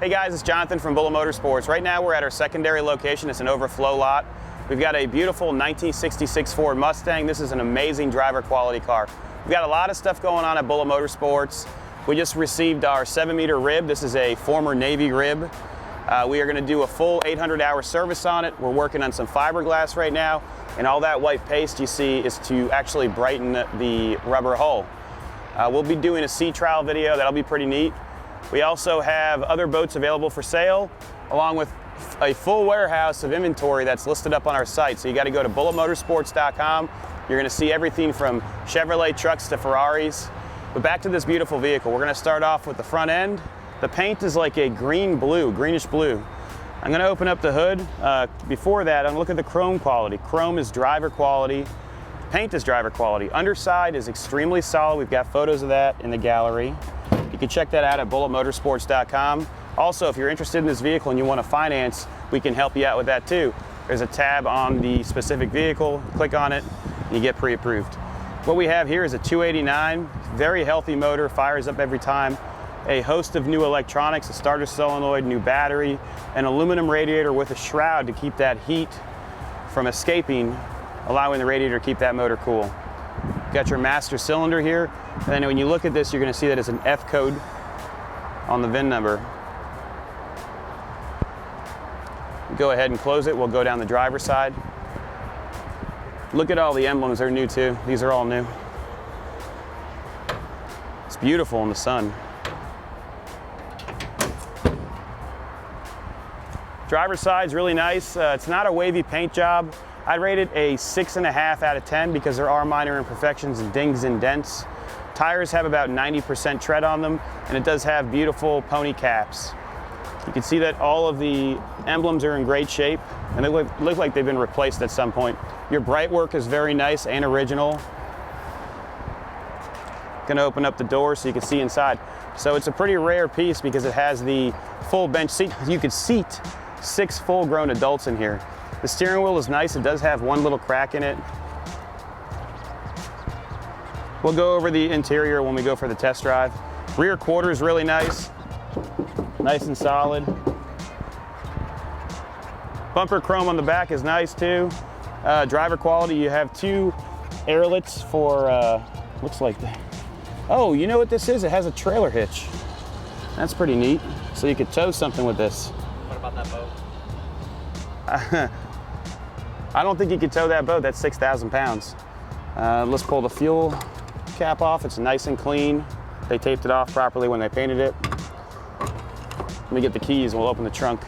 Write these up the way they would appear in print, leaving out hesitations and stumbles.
Hey guys, it's Jonathan from Motorsports. Right now we're at our secondary location. It's an overflow lot. We've got a beautiful 1966 Ford Mustang. This is an amazing driver quality car. We've got a lot of stuff going on at Motorsports. We just received our 7-meter rib. This is a former Navy rib. We are going to do a full 800-hour service on it. We're working on some fiberglass right now, and all that white paste you see is to actually brighten the rubber hull. We'll be doing a sea trial video. That'll be pretty neat. We also have other boats available for sale, along with a full warehouse of inventory that's listed up on our site. So you got to go to bulletmotorsports.com. You're going to see everything from Chevrolet trucks to Ferraris. But back to this beautiful vehicle. We're going to start off with the front end. The paint is like a greenish blue. I'm going to open up the hood. Before that, I'm going to look at the chrome quality. Chrome is driver quality. Paint is driver quality. Underside is extremely solid. We've got photos of that in the gallery. You can check that out at bulletmotorsports.com. Also, if you're interested in this vehicle and you want to finance, we can help you out with that too. There's a tab on the specific vehicle. Click on it, and you get pre-approved. What we have here is a 289, very healthy motor, fires up every time. A host of new electronics, a starter solenoid, new battery, an aluminum radiator with a shroud to keep that heat from escaping, allowing the radiator to keep that motor cool. Got your master cylinder here, and then when you look at this, you're going to see that it's an F code on the VIN number. Go ahead and close it. We'll go down the driver's side. Look at all the emblems, they're new too. These are all new. It's beautiful in the sun. Driver's side's really nice. It's not a wavy paint job. I'd rate it a 6.5 out of 10 because there are minor imperfections and dings and dents. Tires have about 90% tread on them, and it does have beautiful pony caps. You can see that all of the emblems are in great shape, and they look like they've been replaced at some point. Your bright work is very nice and original. Gonna open up the door so you can see inside. So it's a pretty rare piece because it has the full bench seat. You could seat 6 full-grown adults in here. The steering wheel is nice. It does have one little crack in it. We'll go over the interior when we go for the test drive. Rear quarter is really nice. Nice and solid. Bumper chrome on the back is nice too. Driver quality, you have 2 airlets for, looks like that. Oh, you know what this is? It has a trailer hitch. That's pretty neat. So you could tow something with this. What about that boat? I don't think you could tow that boat. That's 6,000 pounds. Let's pull the fuel cap off. It's nice and clean. They taped it off properly when they painted it. Let me get the keys and we'll open the trunk.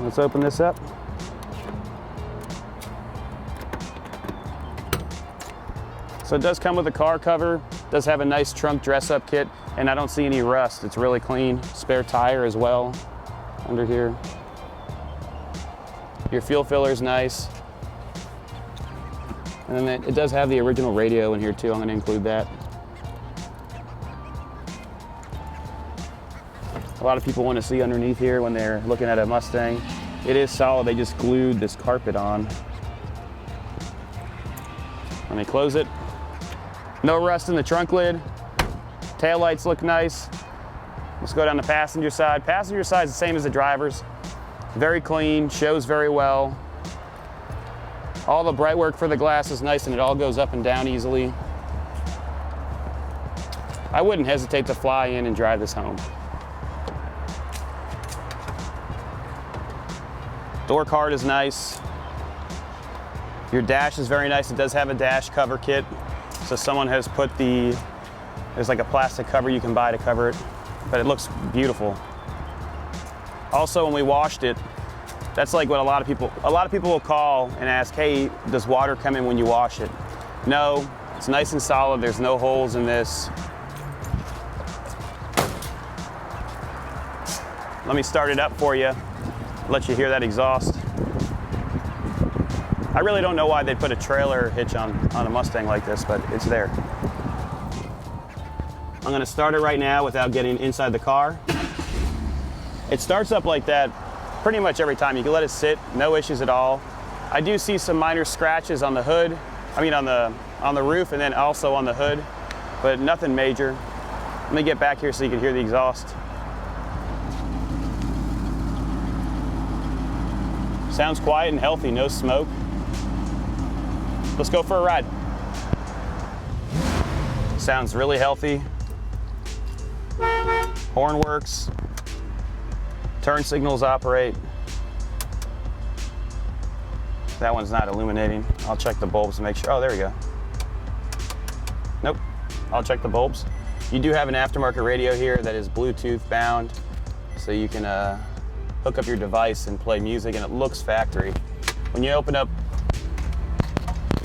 Let's open this up. So it does come with a car cover. Does have a nice trunk dress-up kit, and I don't see any rust. It's really clean. Spare tire as well under here. Your fuel filler is nice. And then it does have the original radio in here too. I'm going to include that. A lot of people want to see underneath here when they're looking at a Mustang. It is solid. They just glued this carpet on. Let me close it. No rust in the trunk lid. Taillights look nice. Let's go down the passenger side. Passenger side is the same as the driver's. Very clean, shows very well. All the bright work for the glass is nice and it all goes up and down easily. I wouldn't hesitate to fly in and drive this home. Door card is nice. Your dash is very nice. It does have a dash cover kit. So someone has put there's like a plastic cover you can buy to cover it, but it looks beautiful. Also, when we washed it, that's like what a lot of people will call and ask, hey, does water come in when you wash it? No, it's nice and solid. There's no holes in this. Let me start it up for you, let you hear that exhaust. I really don't know why they put a trailer hitch on a Mustang like this, but it's there. I'm gonna start it right now without getting inside the car. It starts up like that pretty much every time. You can let it sit, no issues at all. I do see some minor scratches on the hood, on the roof and then also on the hood, but nothing major. Let me get back here so you can hear the exhaust. Sounds quiet and healthy, no smoke. Let's go for a ride. Sounds really healthy. Horn works. Turn signals operate. That one's not illuminating. I'll check the bulbs to make sure. Oh, there we go. Nope. I'll check the bulbs. You do have an aftermarket radio here that is Bluetooth bound, so you can hook up your device and play music, and it looks factory. When you open up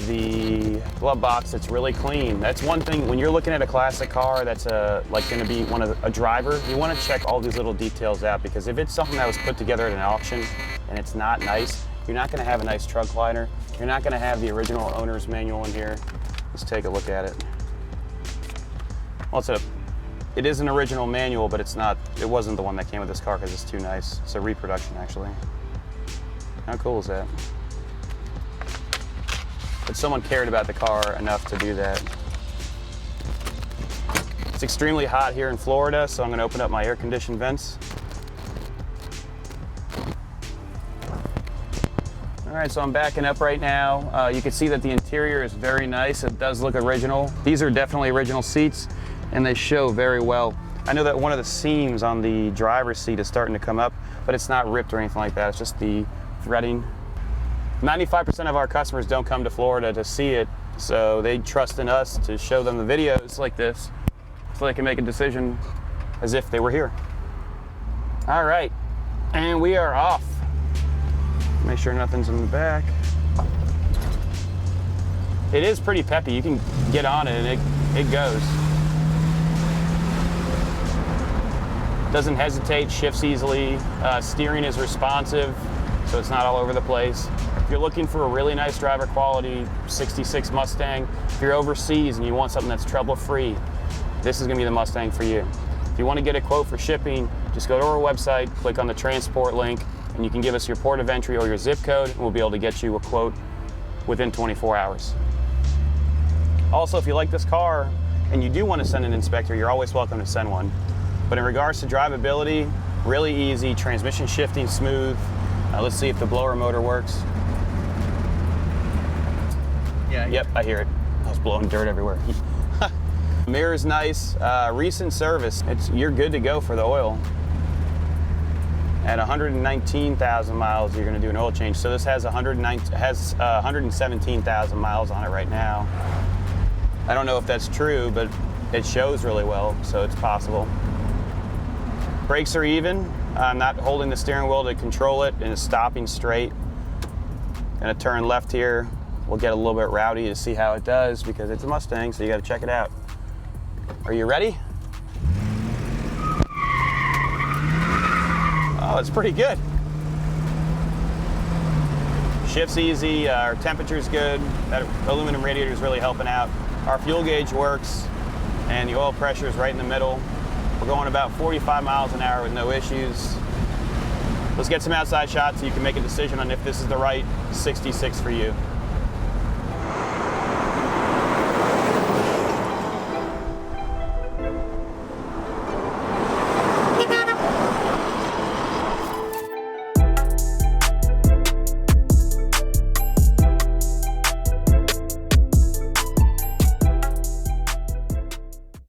the glove box, it's really clean. That's one thing when you're looking at a classic car that's like going to be a driver. You want to check all these little details out, because if it's something that was put together at an auction and it's not nice, you're not going to have a nice trunk liner. You're not going to have the original owner's manual in here. Let's take a look at it. Well, it is an original manual, but it wasn't the one that came with this car because it's too nice. It's a reproduction, actually. How cool is that? But someone cared about the car enough to do that. It's extremely hot here in Florida, so I'm going to open up my air-conditioned vents. All right, so I'm backing up right now. You can see that the interior is very nice. It does look original. These are definitely original seats, and they show very well. I know that one of the seams on the driver's seat is starting to come up, but it's not ripped or anything like that. It's just the threading. 95% of our customers don't come to Florida to see it, so they trust in us to show them the videos like this so they can make a decision as if they were here. All right, and we are off. Make sure nothing's in the back. It is pretty peppy. You can get on it and it goes. Doesn't hesitate, shifts easily. Steering is responsive, so it's not all over the place. If you're looking for a really nice driver quality 66 Mustang, if you're overseas and you want something that's trouble-free, this is gonna be the Mustang for you. If you want to get a quote for shipping, just go to our website, click on the transport link, and you can give us your port of entry or your zip code, and we'll be able to get you a quote within 24 hours. Also, if you like this car and you do want to send an inspector, you're always welcome to send one. But in regards to drivability, really easy, transmission shifting smooth. Let's see if the blower motor works. Yeah. Yep, I hear it. I was blowing dirt everywhere. Mirror's nice, recent service. You're good to go for the oil. At 119,000 miles, you're gonna do an oil change. So this has 117,000 miles on it right now. I don't know if that's true, but it shows really well, so it's possible. Brakes are even. I'm not holding the steering wheel to control it, and it's stopping straight. Gonna turn left here. We'll get a little bit rowdy to see how it does because it's a Mustang, so you gotta check it out. Are you ready? Oh, it's pretty good. Shifts easy, our temperature's good. That aluminum radiator is really helping out. Our fuel gauge works, and the oil pressure is right in the middle. We're going about 45 miles an hour with no issues. Let's get some outside shots so you can make a decision on if this is the right 66 for you.